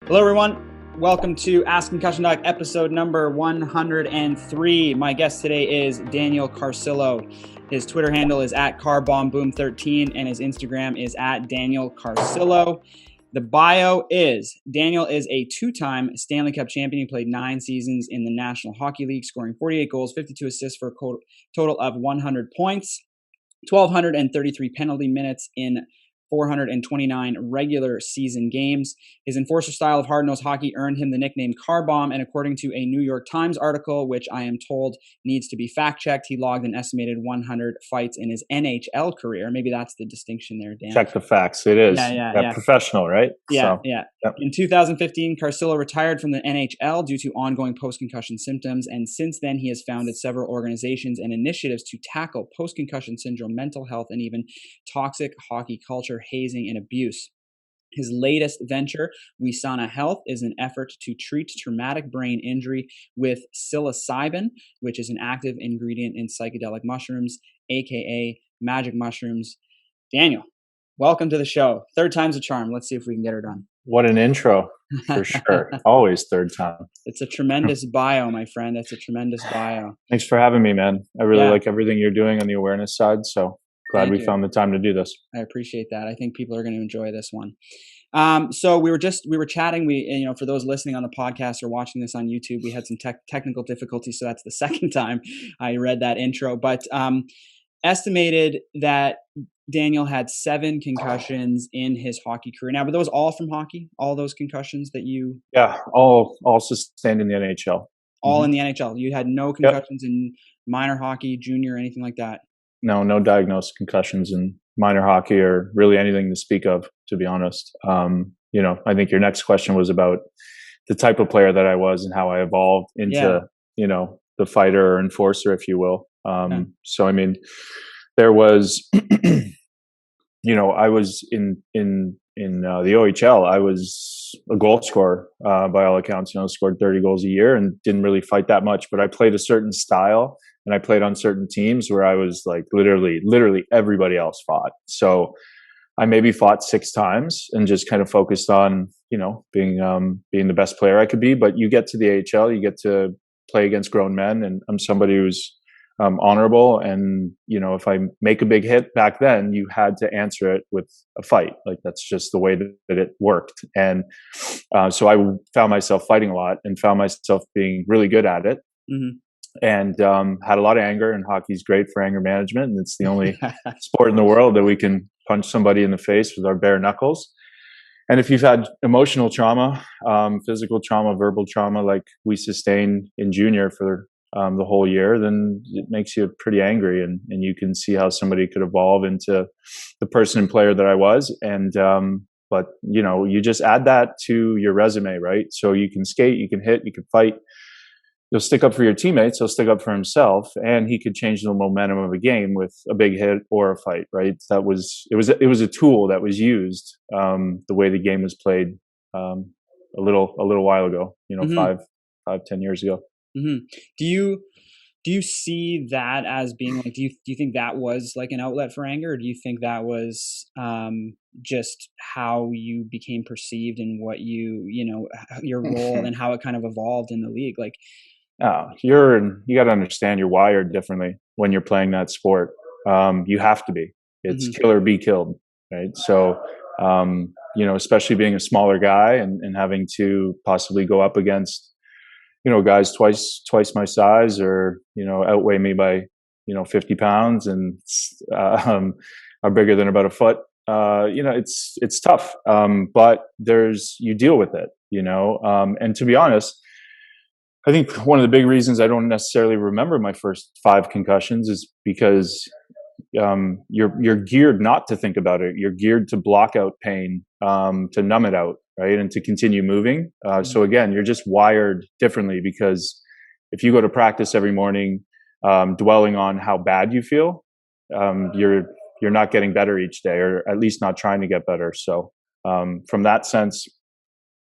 Hello, everyone. Welcome to Ask Concussion Doc, episode number 103. My guest today is Daniel Carcillo. His Twitter handle is at carbombboom13, and his Instagram is at Daniel Carcillo. The bio is, Daniel is a two-time Stanley Cup champion. He played 9 seasons in the National Hockey League, scoring 48 goals, 52 assists for a total of 100 points, 1,233 penalty minutes in 429 regular season games. His enforcer style of hard-nosed hockey earned him the nickname Car Bomb, and according to a New York Times article, which I am told needs to be fact-checked, he logged an estimated 100 fights in his NHL career. Maybe that's the distinction there, Dan. Check the facts. It is. Yeah. Professional, right? Yeah. Yep. In 2015, Carcillo retired from the NHL due to ongoing post-concussion symptoms, and since then he has founded several organizations and initiatives to tackle post-concussion syndrome, mental health, and even toxic hockey culture, hazing, and abuse. His latest venture, Wisana Health, is an effort to treat traumatic brain injury with Psilocybin, which is an active ingredient in psychedelic mushrooms, aka magic mushrooms. Daniel, welcome to the show. Third time's a charm. Let's see if we can get her done. What an intro, for sure. Always third time. It's a tremendous bio, my friend. That's a tremendous bio. Thanks for having me, man. I really like everything you're doing on the awareness side, so glad we found the time to do this. I appreciate that. I think people are going to enjoy this one. So we were chatting. For those listening on the podcast or watching this on YouTube, we had some technical difficulties. So that's the second time I read that intro, but estimated that Daniel had 7 concussions in his hockey career. Now, were those all from hockey? All those concussions that you? Yeah, all sustained in the NHL. All in the NHL. You had no concussions in minor hockey, junior, anything like that? No diagnosed concussions in minor hockey or really anything to speak of, to be honest. I think your next question was about the type of player that I was and how I evolved into, the fighter or enforcer, if you will. So, I mean, there was, I was in the OHL. I was a goal scorer by all accounts. Scored 30 goals a year and didn't really fight that much. But I played a certain style, and I played on certain teams where I was like literally everybody else fought. So I maybe fought 6 times and just kind of focused on being the best player I could be. But you get to the AHL, you get to play against grown men, and I'm somebody who's honorable, and if I make a big hit back then, you had to answer it with a fight. Like that's just the way that it worked. And so I found myself fighting a lot and found myself being really good at it. And had a lot of anger, and hockey's great for anger management, and it's the only sport in the world that we can punch somebody in the face with our bare knuckles. And if you've had emotional trauma, physical trauma, verbal trauma, like we sustained in junior for the whole year, then it makes you pretty angry, and you can see how somebody could evolve into the person and player that I was. And but you just add that to your resume, right? So you can skate, you can hit, you can fight. You'll stick up for your teammates. He'll stick up for himself, and he could change the momentum of a game with a big hit or a fight, right? It was a tool that was used the way the game was played a little while ago. 5-10 years ago. Do you see that as being like, do you think that was like an outlet for anger, or do you think that was just how you became perceived and what your role and how it kind of evolved in the league? Like, you got to understand you're wired differently when you're playing that sport. You have to be. It's kill or be killed, right? So, especially being a smaller guy and having to possibly go up against guys twice my size, or outweigh me by 50 pounds and are bigger than about a foot. It's tough, but you deal with it. And to be honest, I think one of the big reasons I don't necessarily remember my first 5 concussions is because you're geared not to think about it. You're geared to block out pain, to numb it out, right, and to continue moving. So again, you're just wired differently, because if you go to practice every morning dwelling on how bad you feel, you're not getting better each day, or at least not trying to get better. So from that sense,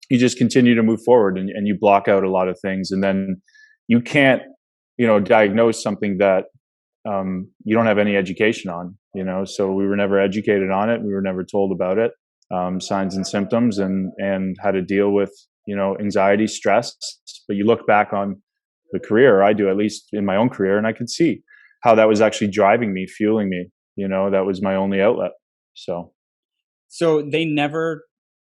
you just continue to move forward, and you block out a lot of things, and then you can't diagnose something that you don't have any education on. So we were never educated on it. We were never told about it. signs and symptoms, and how to deal with, anxiety, stress. But you look back on the career, or I do, at least in my own career, and I could see how that was actually driving me, fueling me. That was my only outlet. So they never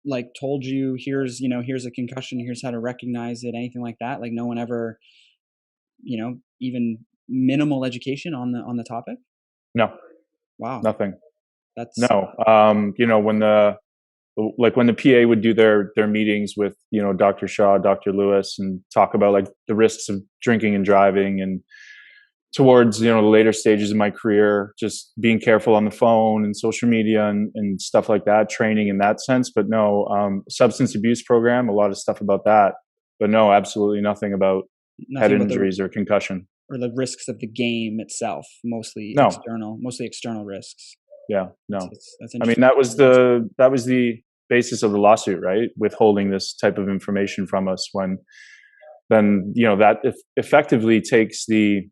like told you, here's a concussion, here's how to recognize it, anything like that? Like no one ever, even minimal education on the topic? No. Wow. Nothing. That's no. When the PA would do their meetings with, Dr. Shaw, Dr. Lewis, and talk about like the risks of drinking and driving, and towards, the later stages of my career, just being careful on the phone and social media and stuff like that, training in that sense. But no, substance abuse program, a lot of stuff about that. But no, absolutely nothing about head injuries or concussion. Or the risks of the game itself, mostly external risks. Yeah, no. That's I mean, that was the basis of the lawsuit, right? Withholding this type of information from us, when then, that effectively takes the,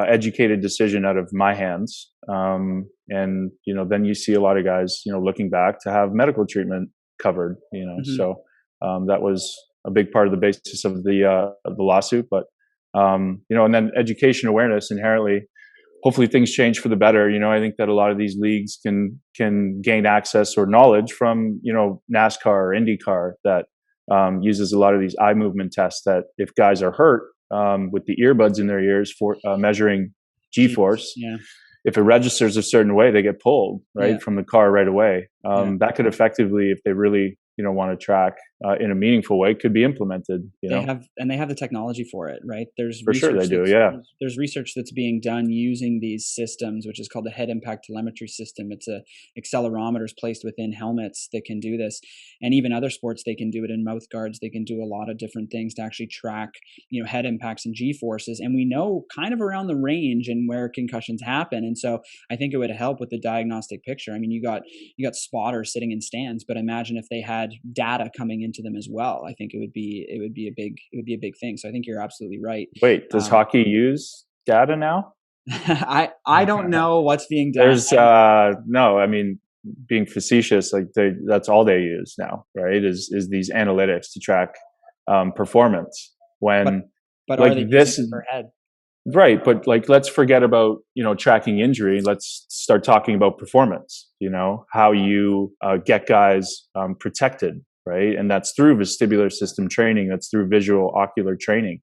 educated decision out of my hands. And, then you see a lot of guys, looking back to have medical treatment covered, so that was a big part of the basis of the lawsuit. But, and then education, awareness, inherently, hopefully things change for the better. I think that a lot of these leagues can gain access or knowledge from, NASCAR or IndyCar, that uses a lot of these eye movement tests, that if guys are hurt, with the earbuds in their ears for measuring G-force, if it registers a certain way, they get pulled from the car right away. That could effectively, if they really want to track in a meaningful way, could be implemented. They have the technology for it, right? There's for sure they do. Yeah, there's research that's being done using these systems, which is called the head impact telemetry system. It's accelerometers placed within helmets that can do this, and even other sports, they can do it in mouth guards. They can do a lot of different things to actually track head impacts and G forces, and we know kind of around the range and where concussions happen. And so I think it would help with the diagnostic picture. I mean, you got spotters sitting in stands, but imagine if they had data coming into them as well. I think it would be a big thing. So I think you're absolutely right. Wait, does hockey use data now? I don't know what's being done. There's no, I mean, being facetious, like that's all they use now, right? Is these analytics to track performance. When but like are they this using it per head? Right, but like let's forget about tracking injury. Let's start talking about performance. How you get guys protected, right? And that's through vestibular system training. That's through visual ocular training,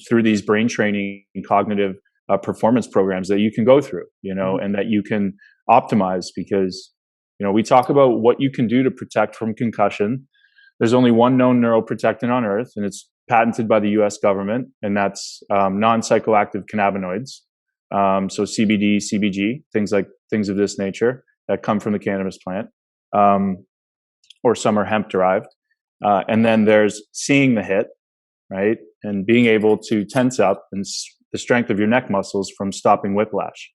through these brain training and cognitive performance programs that you can go through, and that you can optimize. Because we talk about what you can do to protect from concussion. There's only one known neuroprotectant on earth, and it's patented by the US government, and that's non-psychoactive cannabinoids. So CBD, CBG, things of this nature that come from the cannabis plant, or some are hemp derived. And then there's seeing the hit, right? And being able to tense up and the strength of your neck muscles from stopping whiplash.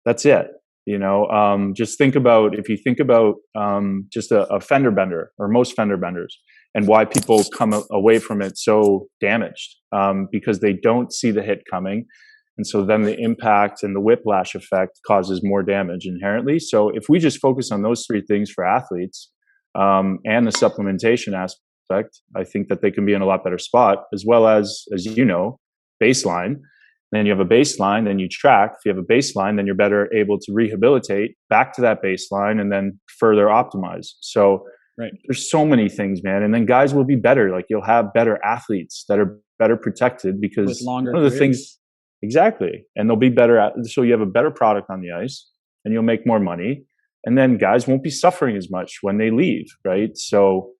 That's it. Just think about, if you think about just a fender bender, or most fender benders, and why people come away from it so damaged, because they don't see the hit coming. And so then the impact and the whiplash effect causes more damage inherently. So if we just focus on those three things for athletes, and the supplementation aspect, I think that they can be in a lot better spot, as well as baseline. Then you have a baseline, then you track. If you have a baseline, then you're better able to rehabilitate back to that baseline and then further optimize. So there's so many things, man. And then guys will be better. Like you'll have better athletes that are better protected, because with longer one of the things, exactly. And they'll be better so you have a better product on the ice, and you'll make more money. And then guys won't be suffering as much when they leave, right? So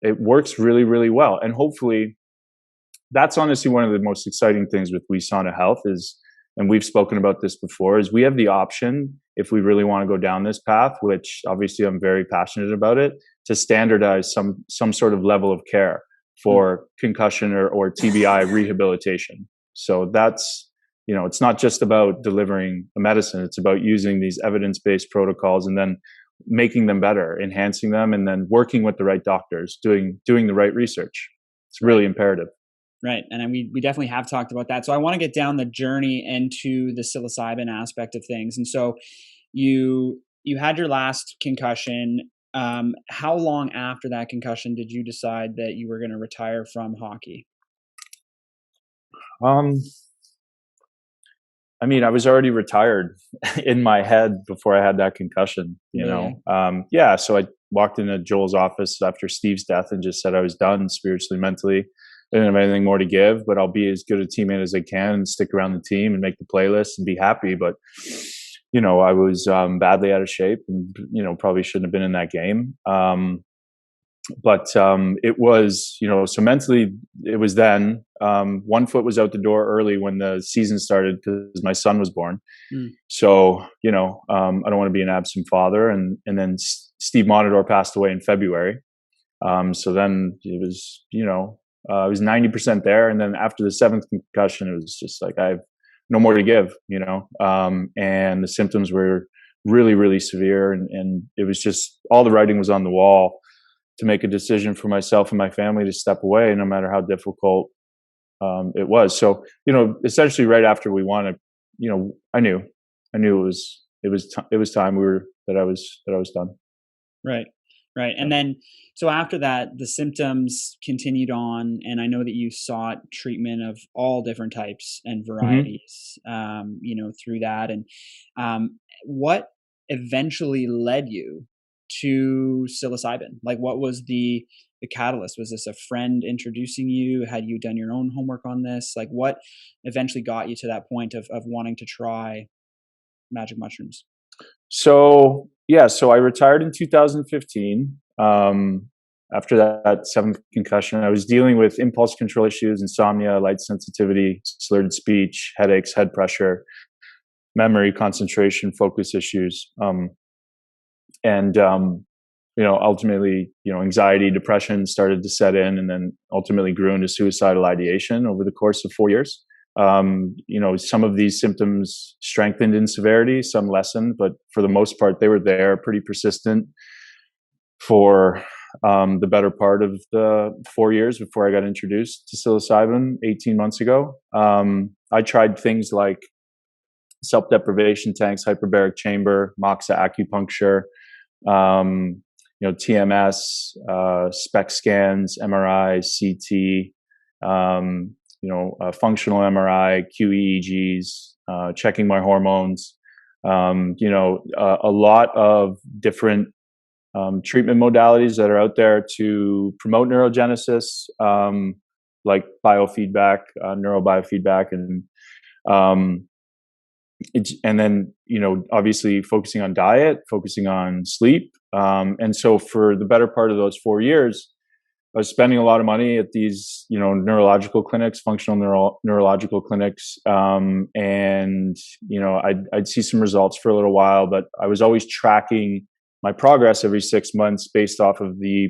it works really, really well. And hopefully, that's honestly one of the most exciting things with Wisana Health is, and we've spoken about this before, is we have the option, if we really want to go down this path, which obviously I'm very passionate about it, to standardize some sort of level of care for concussion or TBI rehabilitation. So that's, it's not just about delivering a medicine, it's about using these evidence-based protocols and then making them better, enhancing them, and then working with the right doctors, doing the right research. It's really imperative. Right. And we definitely have talked about that. So I want to get down the journey into the psilocybin aspect of things. And so you you had your last concussion. How long after that concussion did you decide that you were going to retire from hockey? Um, I mean, I was already retired in my head before I had that concussion, you Really? know? Yeah. So I walked into Joel's office after Steve's death and just said I was done spiritually, mentally. I didn't have anything more to give, but I'll be as good a teammate as I can and stick around the team and make the playlist and be happy. But, you know, I was badly out of shape and, you know, probably shouldn't have been in that game. But it was, you know, so mentally it was then. One foot was out the door early when the season started because my son was born. Mm. So, you know, I don't want to be an absent father. And then Steve Monador passed away in February. So then it was, you know, I was 90% there. And then after the seventh concussion, it was just like, I have no more to give, you know? And the symptoms were really, really severe. And it was just, all the writing was on the wall to make a decision for myself and my family to step away, no matter how difficult it was. So, you know, essentially right after we won it, you know, I knew it was time that I was done. Right. Right. And then, so after that, the symptoms continued on, and I know that you sought treatment of all different types and Mm-hmm. varieties, you know, through that. And what eventually led you to psilocybin? Like, what was the catalyst? Was this a friend introducing you? Had you done your own homework on this? Like, what eventually got you to that point of wanting to try magic mushrooms? So yeah, so I retired in 2015. After that seventh concussion, I was dealing with impulse control issues, insomnia, light sensitivity, slurred speech, headaches, head pressure, memory, concentration, focus issues, and you know, ultimately, you know, anxiety, depression started to set in, and then ultimately grew into suicidal ideation over the course of 4 years. You know, some of these symptoms strengthened in severity, some lessened, but for the most part, they were there, pretty persistent for the better part of the 4 years before I got introduced to psilocybin 18 months ago. I tried things like self-deprivation tanks, hyperbaric chamber, moxa acupuncture, you know, TMS, SPECT scans, MRI, CT, you know, functional MRI, QEEGs, checking my hormones, you know, a lot of different treatment modalities that are out there to promote neurogenesis, like biofeedback, neurobiofeedback, and um, and then, you know, obviously focusing on diet, focusing on sleep. And so for the better part of those 4 years, I was spending a lot of money at these, you know, neurological clinics, functional neurological clinics. And, you know, I'd see some results for a little while, but I was always tracking my progress every 6 months based off of the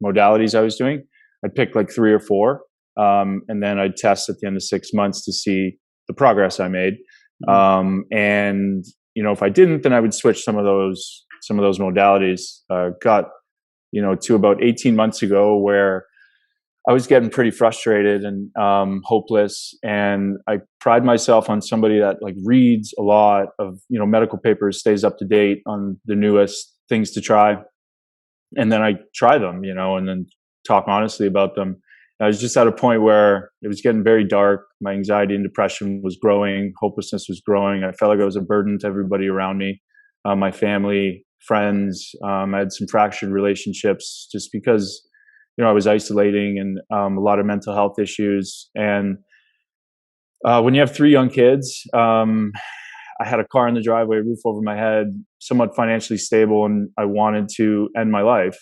modalities I was doing. I'd pick like 3 or 4, and then I'd test at the end of 6 months to see the progress I made. Mhm. And you know, if I didn't, then I would switch some of those modalities. Got, you know, to about 18 months ago where I was getting pretty frustrated and hopeless, and I pride myself on somebody that like reads a lot of, you know, medical papers, stays up to date on the newest things to try, and then I try them, you know, and then talk honestly about them. I was just at a point where it was getting very dark. My anxiety and depression was growing. Hopelessness was growing. I felt like I was a burden to everybody around me, my family, friends. I had some fractured relationships just because, you know, I was isolating, and a lot of mental health issues. And when you have 3 young kids, I had a car in the driveway, roof over my head, somewhat financially stable, and I wanted to end my life.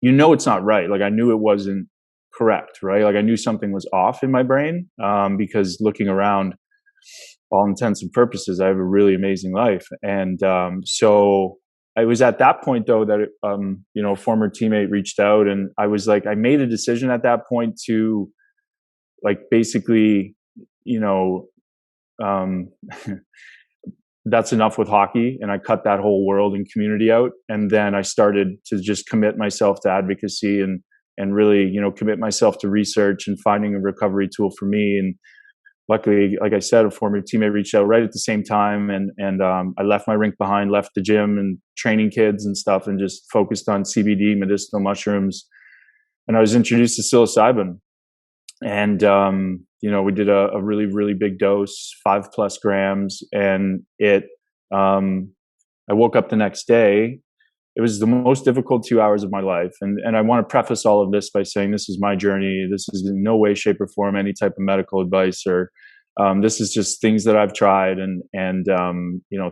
You know, it's not right. Like I knew it wasn't correct, right? Like I knew something was off in my brain, because looking around, all intents and purposes, I have a really amazing life. And so I was at that point though that you know, a former teammate reached out, and I was like, I made a decision at that point to like basically, you know, um, that's enough with hockey, and I cut that whole world and community out. And then I started to just commit myself to advocacy, and really, you know, commit myself to research and finding a recovery tool for me. And luckily, like I said, a former teammate reached out right at the same time, and I left my rink behind, left the gym and training kids and stuff, and just focused on CBD, medicinal mushrooms. And I was introduced to psilocybin, and we did a really, really big dose, 5+ grams, and I woke up the next day. It was the most difficult 2 hours of my life. And I want to preface all of this by saying this is my journey. This is in no way, shape, or form any type of medical advice, or this is just things that I've tried and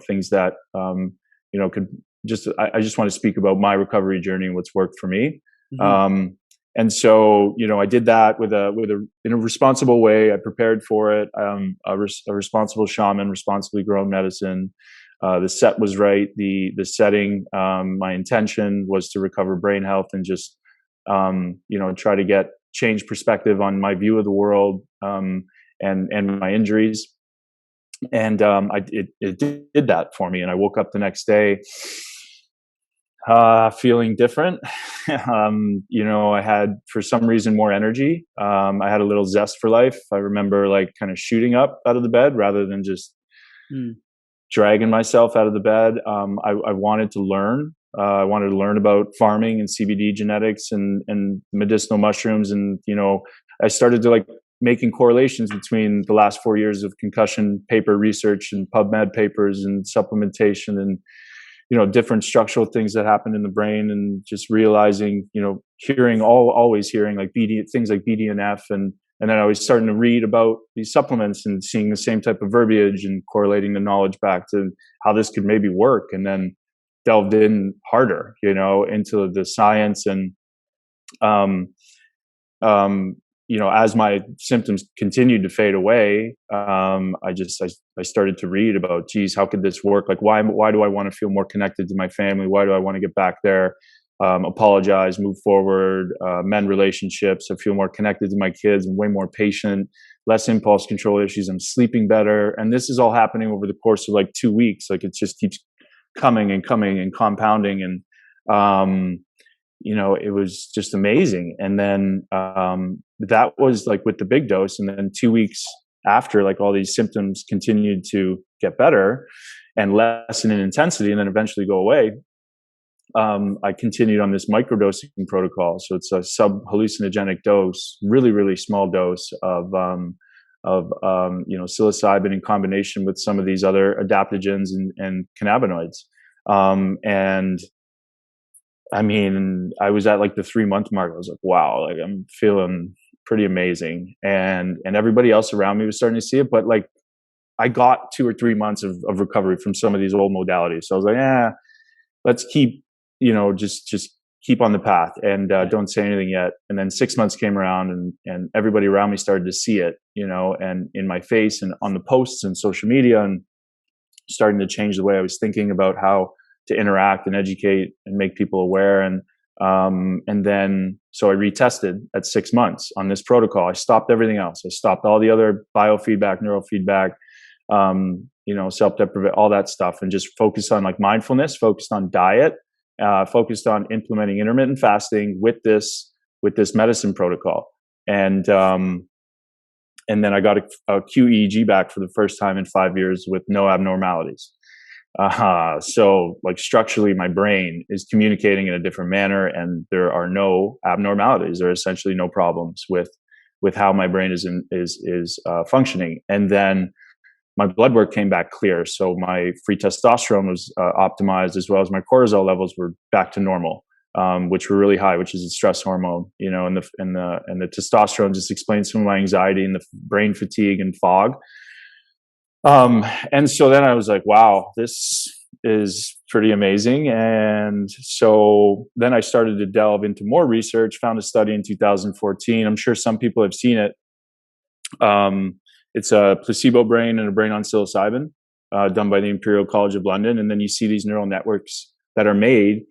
things that could just. I just want to speak about my recovery journey and what's worked for me. Mm-hmm. And so, I did that in a responsible way. I prepared for it. A responsible shaman, responsibly grown medicine. The set was right. The setting, my intention was to recover brain health and just, try to change perspective on my view of the world, and my injuries. And, it did that for me. And I woke up the next day, feeling different. I had, for some reason, more energy. I had a little zest for life. I remember kind of shooting up out of the bed rather than just dragging myself out of the bed. I wanted to learn. I wanted to learn about farming and CBD genetics and medicinal mushrooms. And, I started to making correlations between the last 4 years of concussion paper research and PubMed papers and supplementation and, different structural things that happen in the brain, and just realizing, always hearing things like BDNF, and then I was starting to read about these supplements and seeing the same type of verbiage and correlating the knowledge back to how this could maybe work, and then delved in harder, into the science. And, as my symptoms continued to fade away, I started to read about, geez, how could this work? Why do I want to feel more connected to my family? Why do I want to get back there? Apologize, move forward, mend relationships. I feel more connected to my kids. I'm way more patient, less impulse control issues. I'm sleeping better. And this is all happening over the course of 2 weeks. It just keeps coming and coming and compounding. And, it was just amazing. And then that was with the big dose. And then 2 weeks after, all these symptoms continued to get better and lessen in intensity and then eventually go away. I continued on this microdosing protocol. So it's a sub-hallucinogenic dose, really, really small dose of psilocybin in combination with some of these other adaptogens and cannabinoids. And I mean, I was at the 3-month mark. I was like, wow, I'm feeling pretty amazing. And everybody else around me was starting to see it. But I got 2 or 3 months of recovery from some of these old modalities. So I was like, let's keep, just keep on the path and don't say anything yet. And then 6 months came around and everybody around me started to see it, and in my face and on the posts and social media, and starting to change the way I was thinking about how to interact and educate and make people aware. And then, so I retested at 6 months on this protocol. I stopped everything else. I stopped all the other biofeedback, neurofeedback, self-deprivate, all that stuff, and just focused on mindfulness, focused on diet, focused on implementing intermittent fasting with this medicine protocol. And then I got a QEEG back for the first time in 5 years with no abnormalities. So structurally my brain is communicating in a different manner, and there are no abnormalities. There are essentially no problems with how my brain is functioning. And then my blood work came back clear. So my free testosterone was optimized, as well as my cortisol levels were back to normal, which were really high, which is a stress hormone, and the testosterone just explains some of my anxiety and the brain fatigue and fog. And so then I was like, wow, this is pretty amazing. And so then I started to delve into more research, found a study in 2014. I'm sure some people have seen it. It's a placebo brain and a brain on psilocybin, done by the Imperial College of London. And then you see these neural networks that are made,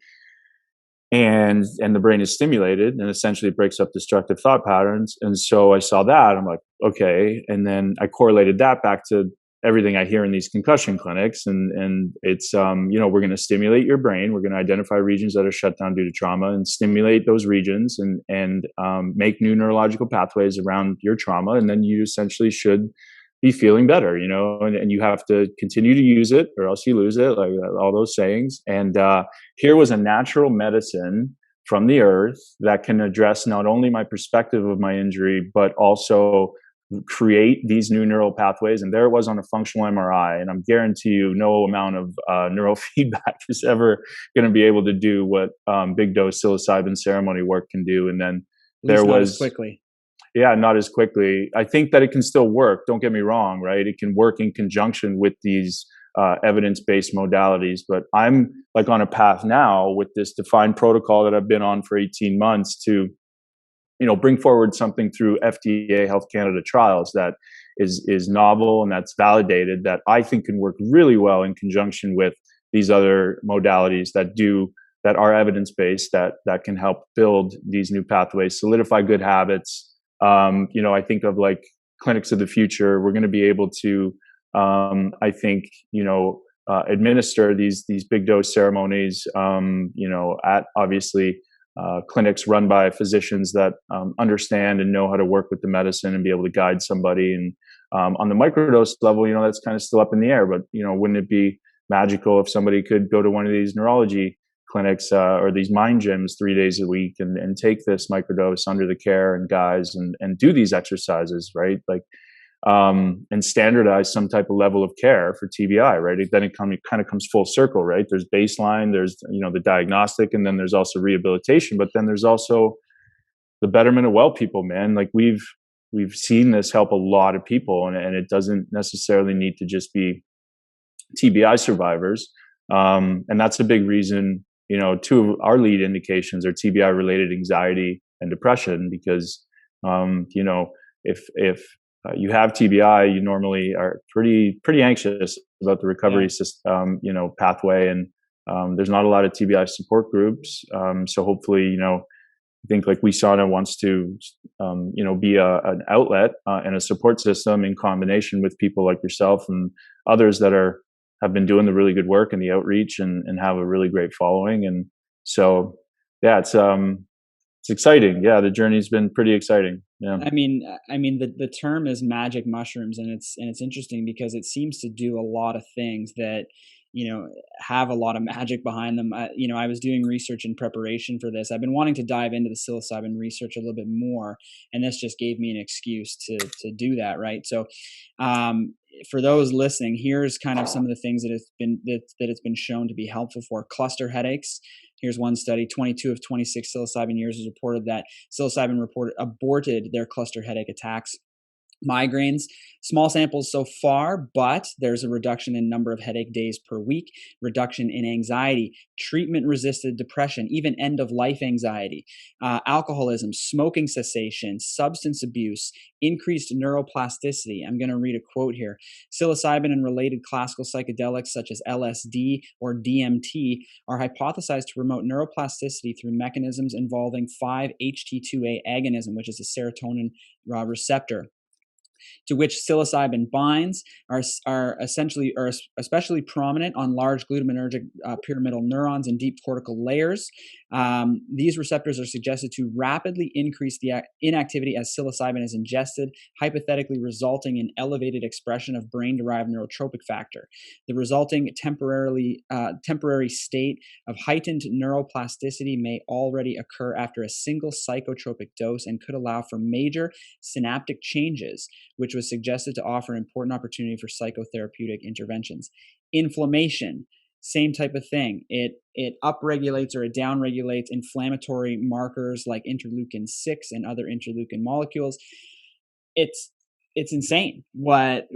and the brain is stimulated, and essentially it breaks up destructive thought patterns. And so I saw that, I'm like, okay. And then I correlated that back to everything I hear in these concussion clinics. And it's, we're going to stimulate your brain. We're going to identify regions that are shut down due to trauma and stimulate those regions and make new neurological pathways around your trauma. And then you essentially should be feeling better, and you have to continue to use it or else you lose it, like all those sayings. And here was a natural medicine from the earth that can address not only my perspective of my injury, but also create these new neural pathways. And there it was on a functional MRI. And I'm guarantee you no amount of neurofeedback is ever going to be able to do what big dose psilocybin ceremony work can do. And then there was as quickly. Yeah, not as quickly. I think that it can still work. Don't get me wrong, right? It can work in conjunction with these evidence-based modalities. But I'm like on a path now with this defined protocol that I've been on for 18 months to, bring forward something through FDA Health Canada trials that is novel and that's validated, that I think can work really well in conjunction with these other modalities that are evidence-based, that can help build these new pathways, solidify good habits. I think of like clinics of the future. We're going to be able to, I think, administer these big dose ceremonies, at obviously clinics run by physicians that understand and know how to work with the medicine and be able to guide somebody. And on the microdose level, that's kind of still up in the air. But wouldn't it be magical if somebody could go to one of these neurology clinics or these mind gyms 3 days a week and take this microdose under the care and guys and do these exercises, right? Like, and standardize some type of level of care for TBI, right? Then it kind of comes full circle, right? There's baseline, there's, the diagnostic, and then there's also rehabilitation, but then there's also the betterment of well people, man. Like we've seen this help a lot of people, and it doesn't necessarily need to just be TBI survivors. And that's a big reason, two of our lead indications are TBI related anxiety and depression, because, if you have TBI, you normally are pretty anxious about the recovery system, pathway. And there's not a lot of TBI support groups. So hopefully, I think like Wisana wants to, be an outlet and a support system in combination with people like yourself and others that have been doing the really good work and the outreach and have a really great following. And so, yeah, it's exciting. Yeah, the journey's been pretty exciting. Yeah. I mean, the term is magic mushrooms, and it's interesting because it seems to do a lot of things that, have a lot of magic behind them. I was doing research in preparation for this. I've been wanting to dive into the psilocybin research a little bit more, and this just gave me an excuse to do that. Right. So, for those listening, here's kind of some of the things that it's been shown to be helpful for cluster headaches. Here's one study: 22 of 26 psilocybin users has reported that psilocybin aborted their cluster headache attacks. Migraines, small samples so far, but there's a reduction in number of headache days per week, reduction in anxiety, treatment-resistant depression, even end-of-life anxiety, alcoholism, smoking cessation, substance abuse, increased neuroplasticity. I'm going to read a quote here. Psilocybin and related classical psychedelics such as LSD or DMT are hypothesized to promote neuroplasticity through mechanisms involving 5-HT2A agonism, which is a serotonin receptor, to which psilocybin binds, are especially prominent on large glutamatergic pyramidal neurons and deep cortical layers. These receptors are suggested to rapidly increase the inactivity as psilocybin is ingested, hypothetically resulting in elevated expression of brain-derived neurotropic factor. The resulting temporary state of heightened neuroplasticity may already occur after a single psychotropic dose and could allow for major synaptic changes, which was suggested to offer an important opportunity for psychotherapeutic interventions. Inflammation, same type of thing. It upregulates or it downregulates inflammatory markers like interleukin-6 and other interleukin molecules. It's insane what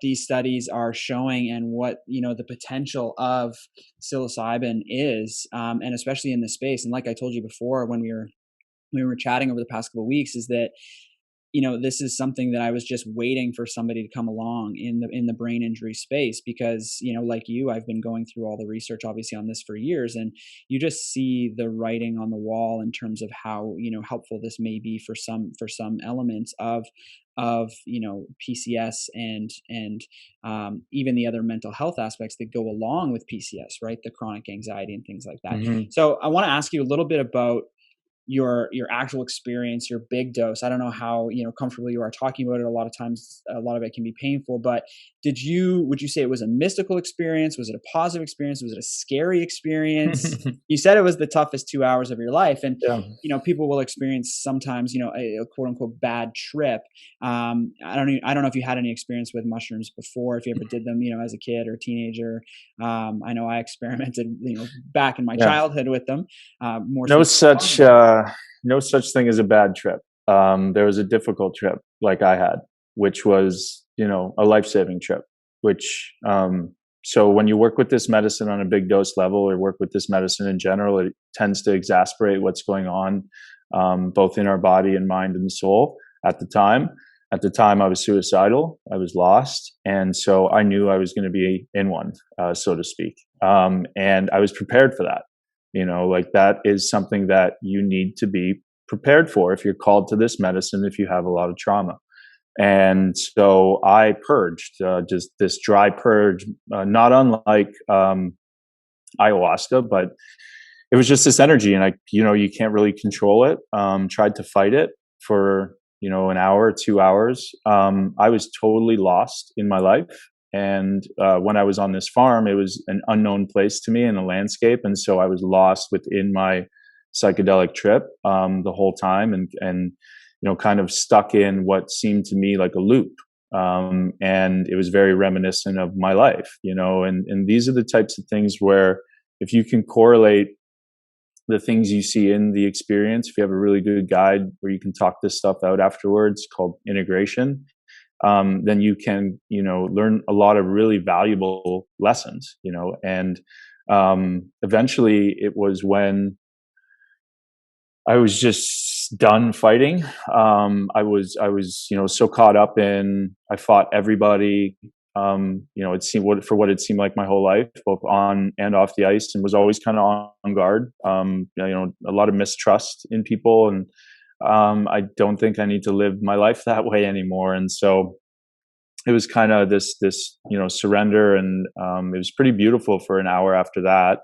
these studies are showing and what the potential of psilocybin is, and especially in this space. And like I told you before when we were chatting over the past couple of weeks, is that this is something that I was just waiting for somebody to come along in the brain injury space, because, like you, I've been going through all the research obviously on this for years, and you just see the writing on the wall in terms of how, helpful this may be for some elements of PCS and even the other mental health aspects that go along with PCS, right? The chronic anxiety and things like that. Mm-hmm. So I want to ask you a little bit about your actual experience, your big dose. I don't know how, comfortable you are talking about it. A lot of times, a lot of it can be painful, but would you say it was a mystical experience? Was it a positive experience? Was it a scary experience? You said it was the toughest 2 hours of your life. And, Yeah. people will experience sometimes, a quote unquote bad trip. I don't know if you had any experience with mushrooms before, if you ever did them, as a kid or teenager. I know I experimented, back in my Yeah. childhood with them. No such thing as a bad trip. There was a difficult trip like I had, which was, a life-saving trip, which, so when you work with this medicine on a big dose level or work with this medicine in general, it tends to exacerbate what's going on, both in our body and mind and soul at the time. At the time, I was suicidal. I was lost. And so I knew I was going to be in one, so to speak. And I was prepared for that. That is something that you need to be prepared for if you're called to this medicine, if you have a lot of trauma. And so I purged, just this dry purge, not unlike ayahuasca, but it was just this energy, and you can't really control it. Tried to fight it for an hour, 2 hours. I was totally lost in my life. And when I was on this farm, it was an unknown place to me in the landscape. And so I was lost within my psychedelic trip the whole time, and kind of stuck in what seemed to me like a loop. And it was very reminiscent of my life, and these are the types of things where if you can correlate the things you see in the experience, if you have a really good guide where you can talk this stuff out afterwards called integration, then you can, learn a lot of really valuable lessons, and eventually it was when I was just done fighting. I was, so caught up in, I fought everybody. It seemed what it seemed like my whole life, both on and off the ice, and was always kind of on guard. A lot of mistrust in people, and I don't think I need to live my life that way anymore. And so it was kind of this surrender, and it was pretty beautiful for an hour after that,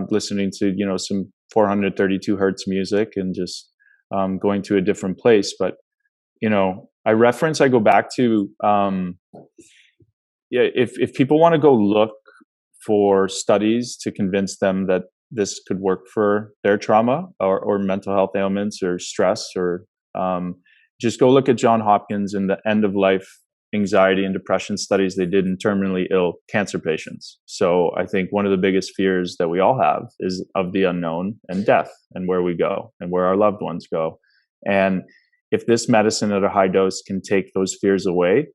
listening to some 432 hertz music and just going to a different place. But I go back to if people want to go look for studies to convince them that this could work for their trauma or mental health ailments or stress, or just go look at John Hopkins and the end of life anxiety and depression studies they did in terminally ill cancer patients. So I think one of the biggest fears that we all have is of the unknown and death, and where we go and where our loved ones go. And if this medicine at a high dose can take those fears away,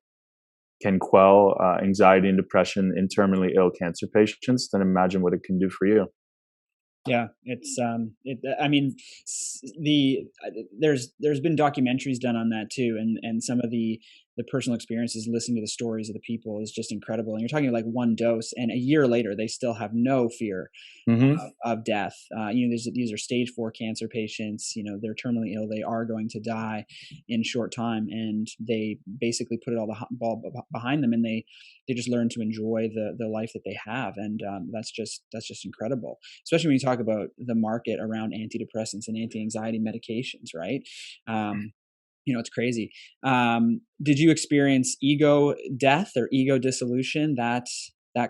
can quell anxiety and depression in terminally ill cancer patients, then imagine what it can do for you. Yeah, it's there's been documentaries done on that too, and some of the personal experiences, listening to the stories of the people is just incredible. And you're talking like one dose, and a year later they still have no fear of death. These are stage 4 cancer patients. They're terminally ill. They are going to die in short time, and they basically put it all behind them, and they just learn to enjoy the life that they have. And that's just incredible, especially when you talk about the market around antidepressants and anti-anxiety medications, right? It's crazy. Did you experience ego death or ego dissolution? That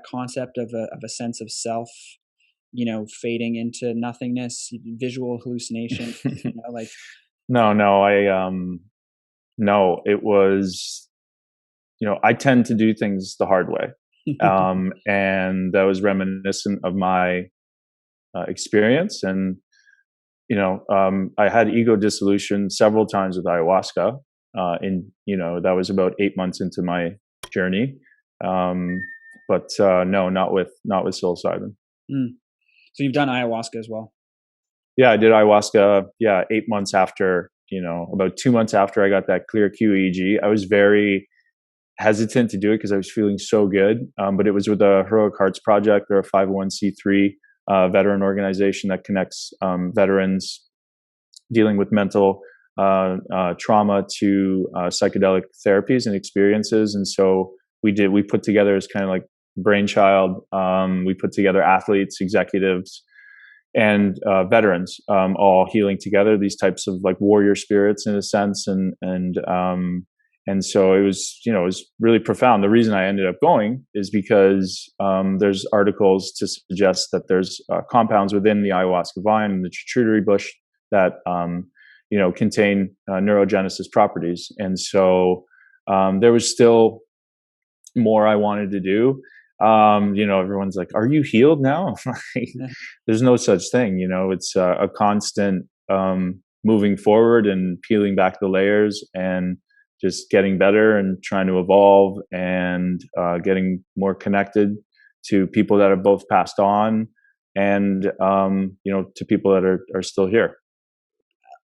concept of a sense of self, fading into nothingness, visual hallucination. No, it was, I tend to do things the hard way. And that was reminiscent of my experience. And I had ego dissolution several times with ayahuasca. That was about 8 months into my journey. But no, not with psilocybin. So you've done ayahuasca as well? Yeah, I did ayahuasca. Yeah, 8 months after, about 2 months after I got that clear QEEG. I was very hesitant to do it because I was feeling so good. But it was with the Heroic Hearts Project. They're a 501c3 veteran organization that connects veterans dealing with mental trauma to psychedelic therapies and experiences. And so we put together as kind of like brainchild. We put together athletes, executives, and veterans, all healing together, these types of like warrior spirits in a sense. And so it was, it was really profound. The reason I ended up going is because there's articles to suggest that there's compounds within the ayahuasca vine and the charcuterie bush that, contain neurogenesis properties. And so there was still more I wanted to do. Everyone's like, "Are you healed now?" There's no such thing. It's a constant moving forward and peeling back the layers and just getting better and trying to evolve and getting more connected to people that have both passed on and, to people that are still here.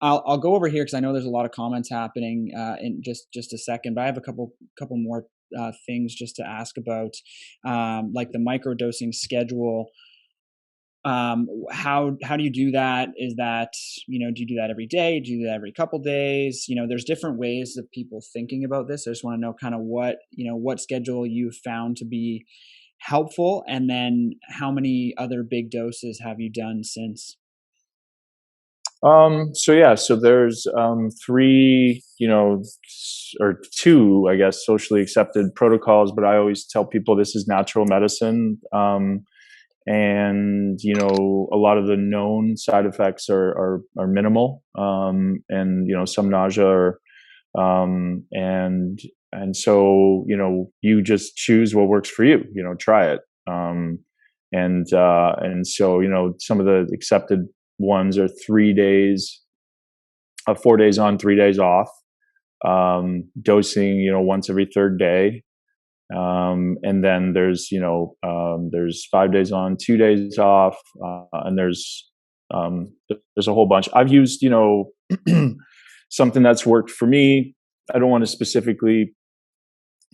I'll go over here because I know there's a lot of comments happening in just a second, but I have a couple more things just to ask about, like the microdosing schedule. How do you do that? Is that, do you do that every day? Do you do that every couple days? There's different ways of people thinking about this. I just want to know kind of what schedule you've found to be helpful, and then how many other big doses have you done since? So there's three, or two, I guess, socially accepted protocols, but I always tell people this is natural medicine. And a lot of the known side effects are minimal, and some nausea, and so you just choose what works for you. Try it. And so some of the accepted ones are 3 days, 4 days on, 3 days off, dosing once every third day. And then there's 5 days on, 2 days off, and there's a whole bunch. I've used something that's worked for me. I don't want to specifically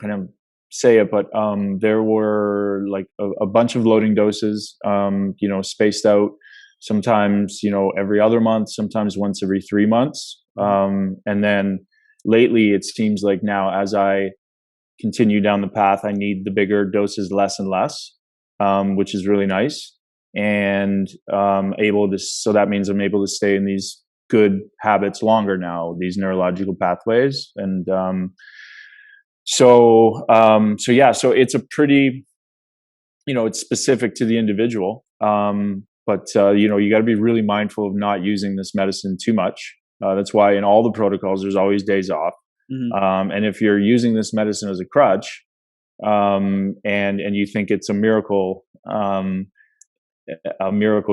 kind of say it, but there were like a bunch of loading doses, spaced out. Sometimes every other month, sometimes once every 3 months, and then lately it seems like now as I continue down the path, I need the bigger doses less and less, which is really nice. And so that means I'm able to stay in these good habits longer now, these neurological pathways. And so it's a pretty, it's specific to the individual. But you got to be really mindful of not using this medicine too much. That's why in all the protocols, there's always days off. Mm-hmm. And if you're using this medicine as a crutch, and you think it's a miracle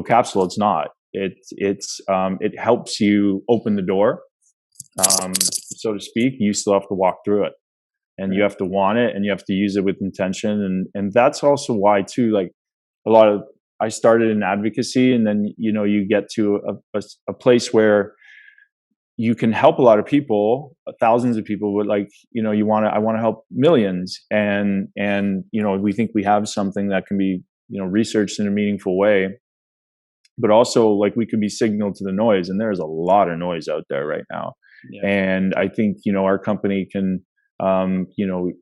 capsule, it's not. It helps you open the door, so to speak. You still have to walk through it, and you have to want it, and you have to use it with intention. And that's also why too, like I started in advocacy, and then you get to a place where you can help a lot of people, thousands of people, but I want to help millions. And we think we have something that can be, researched in a meaningful way, but also like we could be signaled to the noise. And there's a lot of noise out there right now. Yeah. And I think, our company can,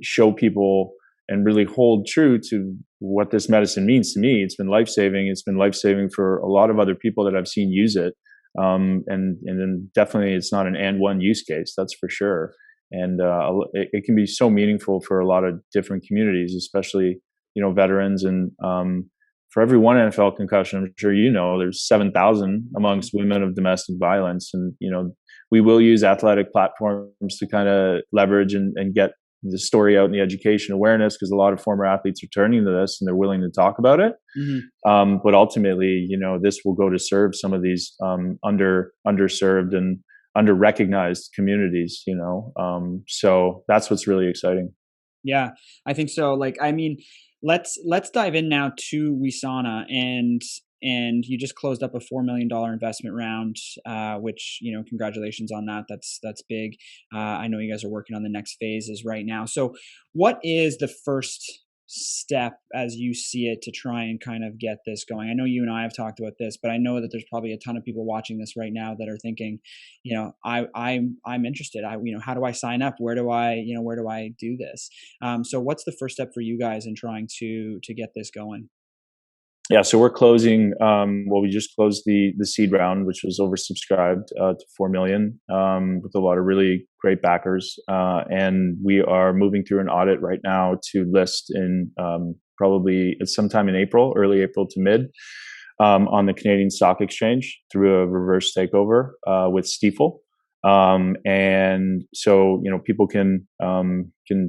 show people and really hold true to what this medicine means to me. It's been life-saving. It's been life-saving for a lot of other people that I've seen use it. And then definitely it's not an and one use case, that's for sure. And it can be so meaningful for a lot of different communities, especially veterans. And for every one NFL concussion, I'm sure there's 7,000 amongst women of domestic violence. And we will use athletic platforms to kind of leverage and get the story out in the education awareness, because a lot of former athletes are turning to this and they're willing to talk about it. Mm-hmm. But ultimately, this will go to serve some of these underserved and under-recognized communities, so that's what's really exciting. Yeah, I think so. Let's dive in now to Wisana, and you just closed up a $4 million investment round, which, congratulations on that. That's big. I know you guys are working on the next phases right now. So what is the first step as you see it to try and kind of get this going? I know you and I have talked about this, but I know that there's probably a ton of people watching this right now that are thinking, I'm interested. How do I sign up? Where do I do this? So what's the first step for you guys in trying to get this going? Yeah, so we're closing. We just closed the seed round, which was oversubscribed to 4 million, with a lot of really great backers, and we are moving through an audit right now to list in probably sometime in April, early April to mid, on the Canadian Stock Exchange through a reverse takeover with Stifel. And so people can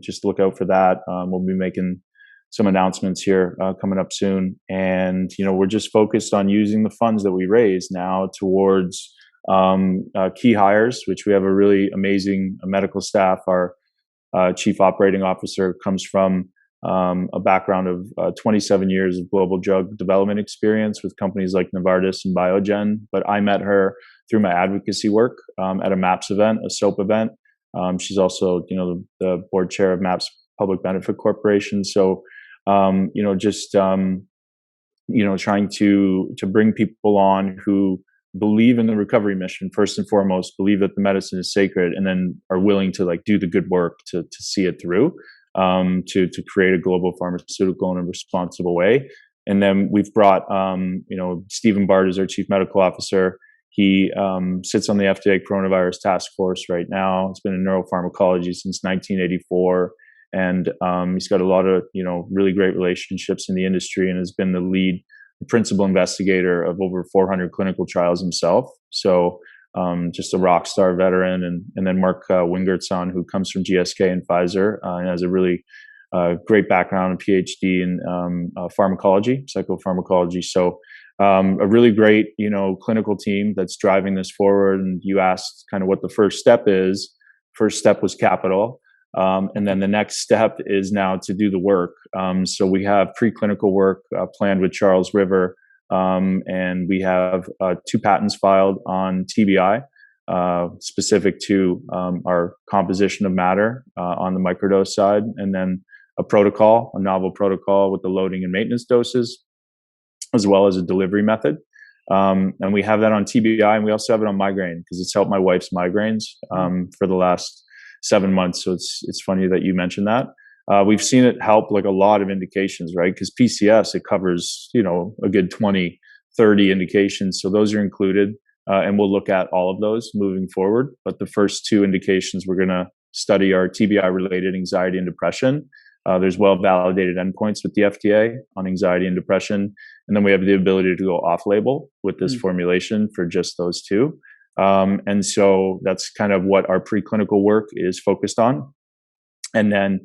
just look out for that. We'll be making some announcements here coming up soon, and we're just focused on using the funds that we raise now towards key hires, which we have a really amazing medical staff. Our chief operating officer comes from a background of 27 years of global drug development experience with companies like Novartis and Biogen. But I met her through my advocacy work at a MAPS event, a SOAP event. She's also, the board chair of MAPS Public Benefit Corporation. So, trying to bring people on who believe in the recovery mission first and foremost, believe that the medicine is sacred, and then are willing to do the good work to see it through, to create a global pharmaceutical in a responsible way. And then we've brought, Stephen Bard is our chief medical officer. He sits on the FDA coronavirus task force right now. He's been in neuropharmacology since 1984. And he's got a lot of, really great relationships in the industry, and has been the lead principal investigator of over 400 clinical trials himself. So just a rock star veteran. And then Mark Wingertson, who comes from GSK and Pfizer, and has a really great background and PhD in pharmacology, psychopharmacology. So a really great, clinical team that's driving this forward. And you asked kind of what the first step is. First step was capital. And then the next step is now to do the work. So we have preclinical work planned with Charles River, and we have 2 patents filed on TBI, specific to our composition of matter on the microdose side, and then a novel protocol with the loading and maintenance doses, as well as a delivery method. And we have that on TBI, and we also have it on migraine because it's helped my wife's migraines for the last 7 months. So it's funny that you mentioned that. We've seen it help a lot of indications, right? Because PCS, it covers, a good 20, 30 indications. So those are included. And we'll look at all of those moving forward. But the first 2 indications we're going to study are TBI related anxiety and depression. There's well-validated endpoints with the FDA on anxiety and depression. And then we have the ability to go off-label with this formulation for just those 2. And so that's kind of what our preclinical work is focused on. And then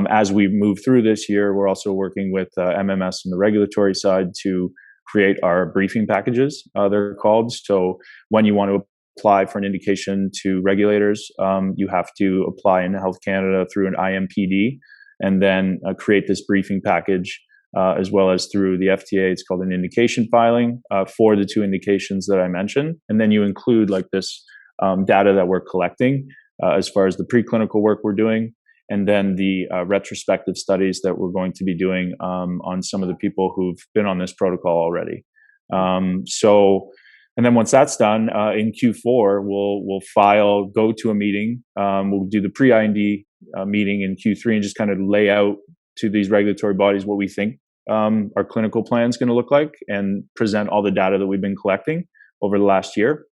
as we move through this year, we're also working with MMS on the regulatory side to create our briefing packages, they're called. So when you want to apply for an indication to regulators, you have to apply in Health Canada through an IMPD, and then create this briefing package, as well as through the FDA. It's called an indication filing for the 2 indications that I mentioned. And then you include this data that we're collecting as far as the preclinical work we're doing, and then the retrospective studies that we're going to be doing on some of the people who've been on this protocol already. And then once that's done, in Q4, we'll file, go to a meeting. We'll do the pre-IND meeting in Q3 and just kind of lay out to these regulatory bodies what we think our clinical plan is going to look like, and present all the data that we've been collecting over the last year.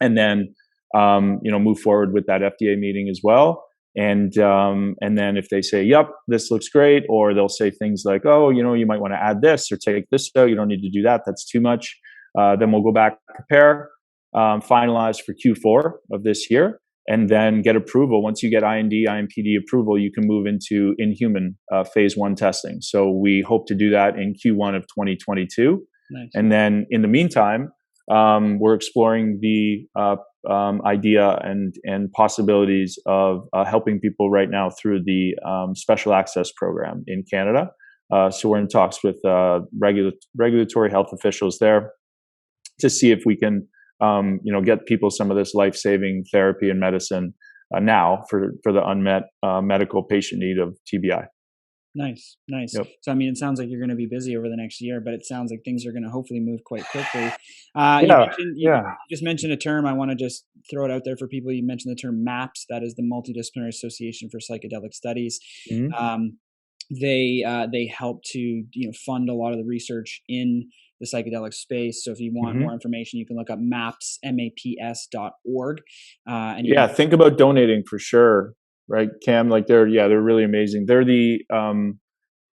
And then, move forward with that FDA meeting as well. And then if they say, yep, this looks great, or they'll say things like, oh, you might want to add this or take this out. You don't need to do that. That's too much. Then we'll go back, prepare, finalize for Q4 of this year, and then get approval. Once you get IND, IMPD approval, you can move into in-human phase 1 testing. So we hope to do that in Q1 of 2022. Nice. And then in the meantime, we're exploring the idea and possibilities of helping people right now through the special access program in Canada. So we're in talks with regulatory health officials there to see if we can get people some of this life-saving therapy and medicine now for the unmet medical patient need of TBI. Nice. Yep. So, it sounds like you're going to be busy over the next year, but it sounds like things are going to hopefully move quite quickly. You just mentioned a term. I want to just throw it out there for people. You mentioned the term MAPS. That is the Multidisciplinary Association for Psychedelic Studies. Mm-hmm. they help to fund a lot of the research in the psychedelic space. So if you want more information, you can look up maps.org. And think about donating for sure, right, Cam? Like they're really amazing. They're the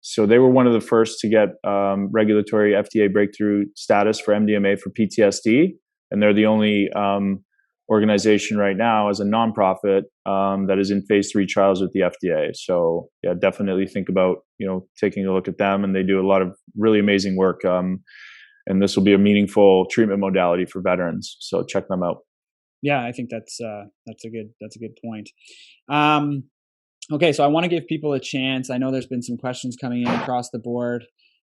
so they were one of the first to get regulatory FDA breakthrough status for MDMA for PTSD, and they're the only organization right now as a nonprofit that is in phase 3 trials with the FDA. So yeah, definitely think about taking a look at them, and they do a lot of really amazing work. And this will be a meaningful treatment modality for veterans. So check them out. Yeah, I think that's a good point. Okay, so I want to give people a chance. I know there's been some questions coming in across the board.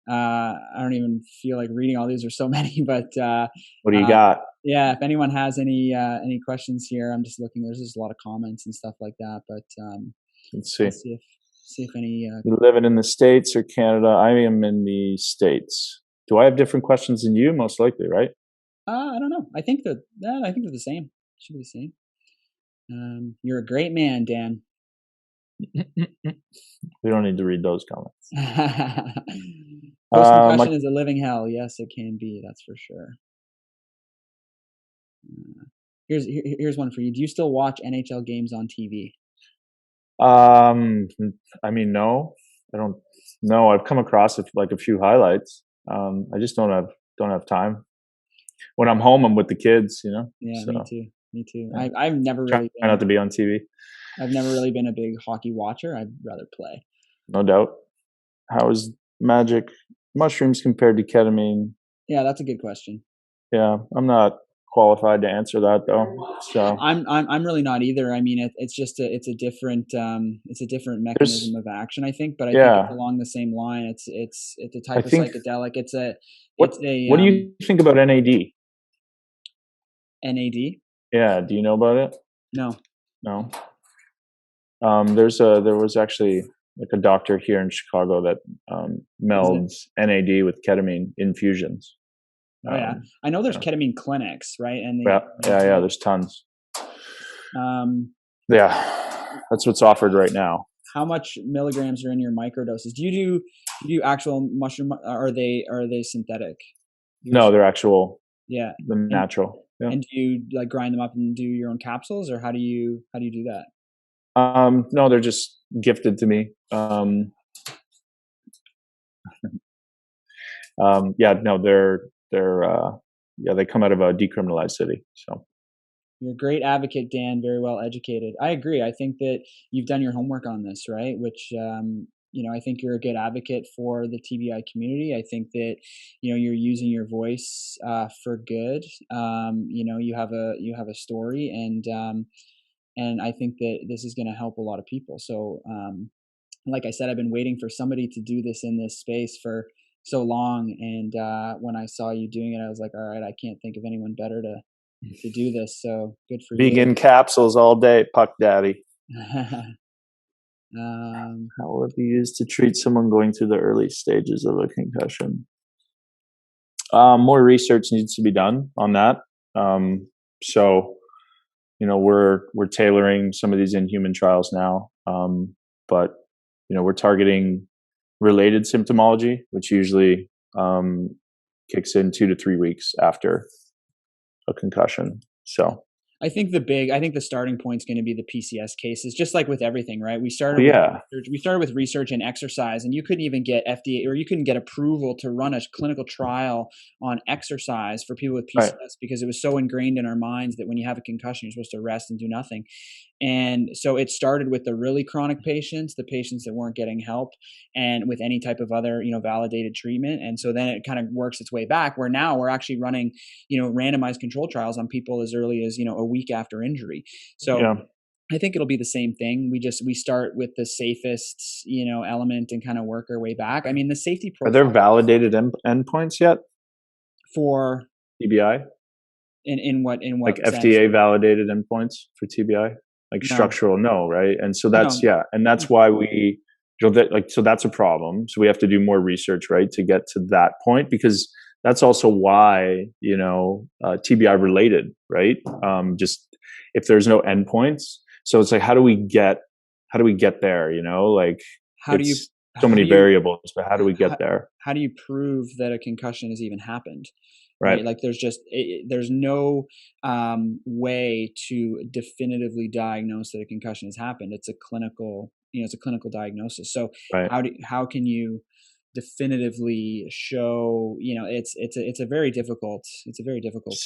I don't even feel like reading all these. There's so many, but what do you got? Yeah, if anyone has any questions here, I'm just looking. There's just a lot of comments and stuff like that. But let's see. See if any. You living in the States or Canada? I am in the States. Do I have different questions than you? Most likely, right? I don't know. I think they're the same. Should be the same. You're a great man, Dan. We don't need to read those comments. Concussion is a living hell. Yes, it can be. That's for sure. Here's one for you. Do you still watch NHL games on TV? I mean, no, I don't. No, I've come across like a few highlights. I just don't have time. When I'm home, I'm with the kids. Yeah, so. Me too. Yeah. I've never really try not to be on TV. I've never really been a big hockey watcher. I'd rather play. No doubt. How is magic mushrooms compared to ketamine? Yeah, that's a good question. Yeah, I'm not qualified to answer that though. So I'm really not either. I mean, it's just a different mechanism of action, I think. But I think it's along the same line. It's a type of psychedelic. What do you think about NAD? NAD? Yeah, do you know about it? No. There was actually like a doctor here in Chicago that melds NAD with ketamine infusions. Oh yeah, I know there's ketamine clinics, right? And there's tons. That's what's offered right now. How much milligrams are in your microdoses? Do you do actual mushroom? Or are they synthetic? No, they're actual. Yeah, the natural. And do you like grind them up and do your own capsules, or how do you do that? No, they're just gifted to me. They come out of a decriminalized city. So you're a great advocate, Dan. Very well educated. I agree. I think that you've done your homework on this, right? Which I think you're a good advocate for the TBI community. I think that you're using your voice for good. You have a story, and I think that this is going to help a lot of people. So, like I said, I've been waiting for somebody to do this in this space for so long. And when I saw you doing it, I was like, all right, I can't think of anyone better to do this. So good for you. Vegan capsules all day, Puck Daddy. How will it be used to treat someone going through the early stages of a concussion? More research needs to be done on that. So, we're tailoring some of these in-human trials now, but we're targeting related symptomology, which usually kicks in 2 to 3 weeks after a concussion. So I think the starting point is going to be the PCS cases, just like with everything, right? We started with research and exercise, and you couldn't even get FDA, or you couldn't get approval to run a clinical trial on exercise for people with PCS because it was so ingrained in our minds that when you have a concussion, you're supposed to rest and do nothing. And so it started with the really chronic patients, the patients that weren't getting help, and with any type of other, validated treatment. And so then it kind of works its way back, where now we're actually running, randomized control trials on people as early as, a week after injury. So I think it'll be the same thing. We start with the safest, element and kind of work our way back. I mean, the safety profile. Are there validated endpoints yet for TBI? In what like sense? FDA validated endpoints for TBI? Like structural, no, right? And so that's and that's why we so that's a problem. So we have to do more research, right, to get to that point, because that's also why TBI related, right? Just if there's no endpoints, so it's like how do we get there? Like how do so many variables, but how do we get there? How do you prove that a concussion has even happened? Right. Like there's no way to definitively diagnose that a concussion has happened. It's a clinical, it's a clinical diagnosis. So right. how can you definitively show, it's a very difficult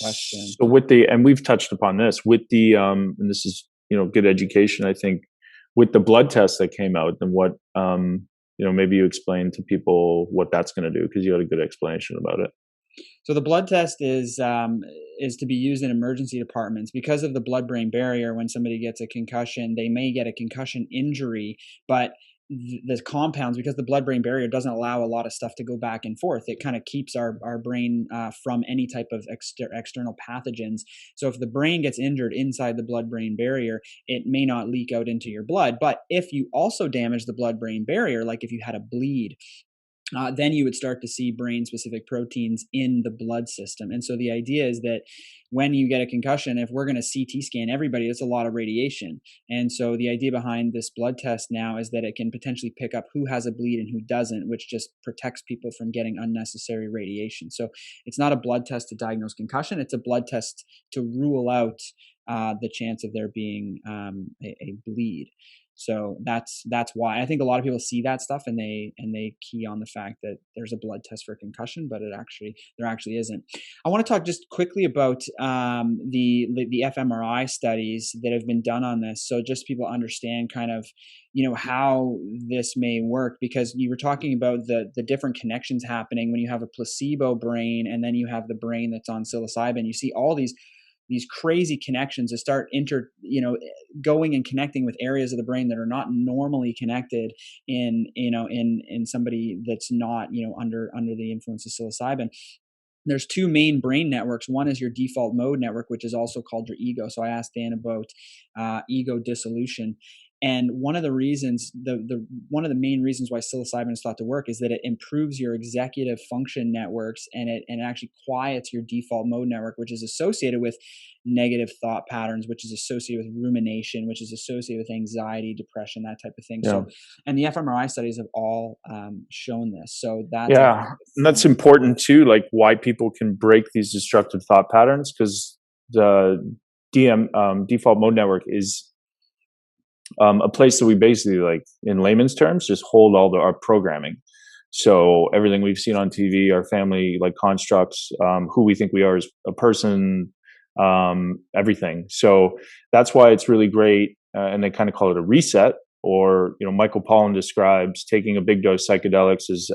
question. So and we've touched upon this with the, and this is, good education, I think, with the blood test that came out, and what, maybe you explain to people what that's going to do, because you had a good explanation about it. So the blood test is to be used in emergency departments because of the blood-brain barrier. When somebody gets a concussion, they may get a concussion injury, but the compounds, because the blood-brain barrier doesn't allow a lot of stuff to go back and forth, it kind of keeps our brain from any type of external pathogens. So if the brain gets injured inside the blood-brain barrier, it may not leak out into your blood. But if you also damage the blood-brain barrier, like if you had a bleed, then you would start to see brain-specific proteins in the blood system. And so the idea is that when you get a concussion, if we're going to CT scan everybody, it's a lot of radiation. And so the idea behind this blood test now is that it can potentially pick up who has a bleed and who doesn't, which just protects people from getting unnecessary radiation. So it's not a blood test to diagnose concussion. It's a blood test to rule out the chance of there being a bleed. So that's why I think a lot of people see that stuff and they key on the fact that there's a blood test for concussion, but there actually isn't. I want to talk just quickly about the fMRI studies that have been done on this, so just people understand kind of how this may work, because you were talking about the different connections happening when you have a placebo brain and then you have the brain that's on psilocybin. You see all these crazy connections that start going and connecting with areas of the brain that are not normally connected in somebody that's not under the influence of psilocybin. There's two main brain networks. One is your default mode network, which is also called your ego. So I asked Dan about ego dissolution. And one of the reasons, one of the main reasons why psilocybin is thought to work is that it improves your executive function networks, and it actually quiets your default mode network, which is associated with negative thought patterns, which is associated with rumination, which is associated with anxiety, depression, that type of thing. Yeah. So, and the fMRI studies have all shown this. So that's and that's important too, like why people can break these destructive thought patterns, because the default mode network is a place that we basically, like in layman's terms, just hold all our programming. So everything we've seen on TV, our family like constructs, who we think we are as a person, everything. So that's why it's really great. And they kind of call it a reset, or, Michael Pollan describes taking a big dose psychedelics as,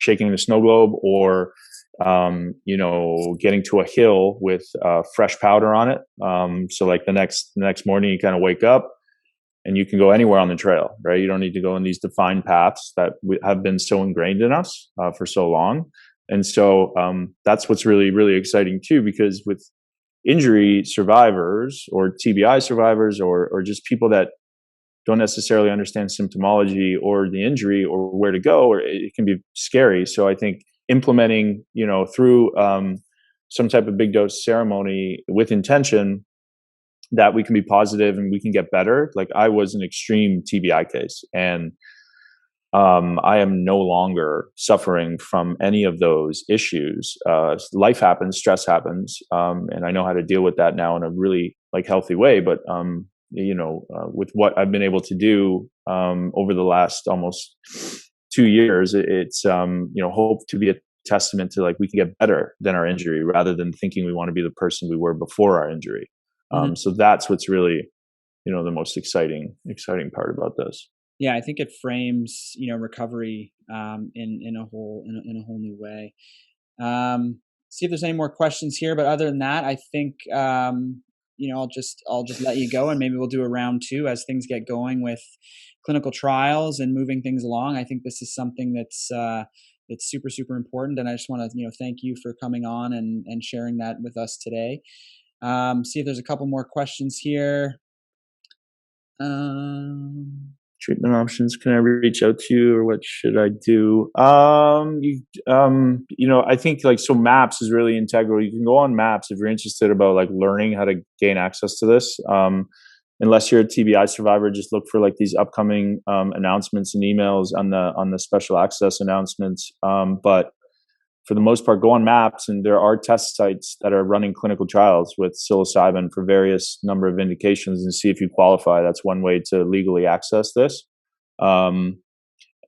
shaking the snow globe, or, getting to a hill with fresh powder on it. So like the next morning you kind of wake up, and you can go anywhere on the trail, right? You don't need to go in these defined paths that have been so ingrained in us for so long. And so that's what's really, really exciting too, because with injury survivors or TBI survivors, or just people that don't necessarily understand symptomology or the injury or where to go, or it can be scary. So I think implementing, through some type of big dose ceremony with intention, that we can be positive and we can get better. Like I was an extreme TBI case, and I am no longer suffering from any of those issues. Life happens, stress happens, and I know how to deal with that now in a really healthy way. But with what I've been able to do over the last almost 2 years, it's hope to be a testament to we can get better than our injury, rather than thinking we want to be the person we were before our injury. So that's what's really, the most exciting part about this. Yeah, I think it frames, recovery in a whole new way. See if there's any more questions here, but other than that, I think I'll just let you go, and maybe we'll do a round 2 as things get going with clinical trials and moving things along. I think this is something that's super, super important, and I just want to thank you for coming on and sharing that with us today. See if there's a couple more questions here. Treatment options. Can I reach out to you, or what should I do? I think so Maps is really integral. You can go on Maps if you're interested about learning how to gain access to this. unless you're a TBI survivor, just look for like these upcoming announcements and emails on the special access announcements. But for the most part, go on maps, and there are test sites that are running clinical trials with psilocybin for various number of indications, and see if you qualify. That's one way to legally access this. And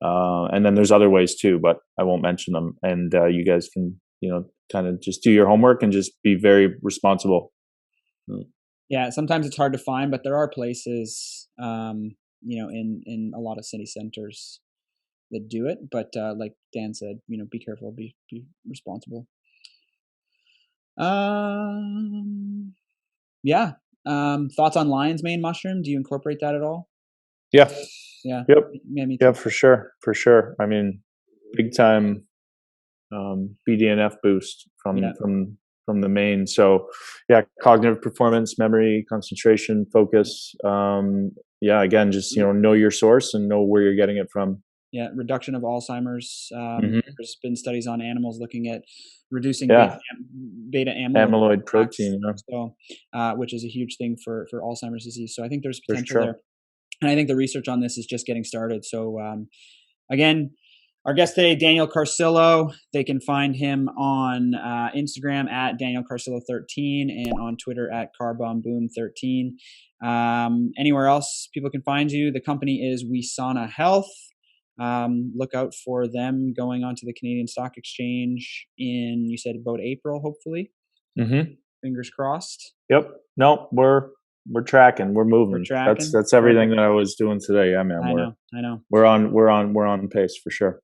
then there's other ways too, but I won't mention them. And you guys can, kind of just do your homework and just be very responsible. Yeah, sometimes it's hard to find, but there are places, in a lot of city centers that do it. But like Dan said, be careful, be responsible. Yeah. Thoughts on lion's mane mushroom? Do you incorporate that at all? Yeah. Yeah. Yep. Yeah, me too. Yeah, for sure. For sure. I mean, big time BDNF boost from the main. So yeah, cognitive performance, memory, concentration, focus. Again, just know your source and know where you're getting it from. Yeah, reduction of Alzheimer's. There's been studies on animals looking at reducing beta amyloid protein, so which is a huge thing for Alzheimer's disease. So I think there's potential there, and I think the research on this is just getting started. So again, our guest today, Daniel Carcillo. They can find him on Instagram at Daniel Carcillo13 and on Twitter at CarbonBoom13. Anywhere else people can find you, the company is Wisana Health. Look out for them going onto the Canadian Stock Exchange in, you said, about April, hopefully. Fingers crossed. Yep. No, we're tracking. We're moving. We're tracking. That's everything that I was doing today. Yeah, man. I know. We're on pace for sure.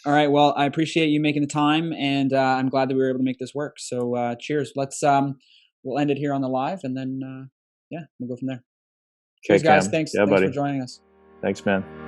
All right. Well, I appreciate you making the time, and I'm glad that we were able to make this work. So, cheers. Let's we'll end it here on the live, and then we'll go from there. Okay, cheers, guys. Thanks for joining us. Thanks, man.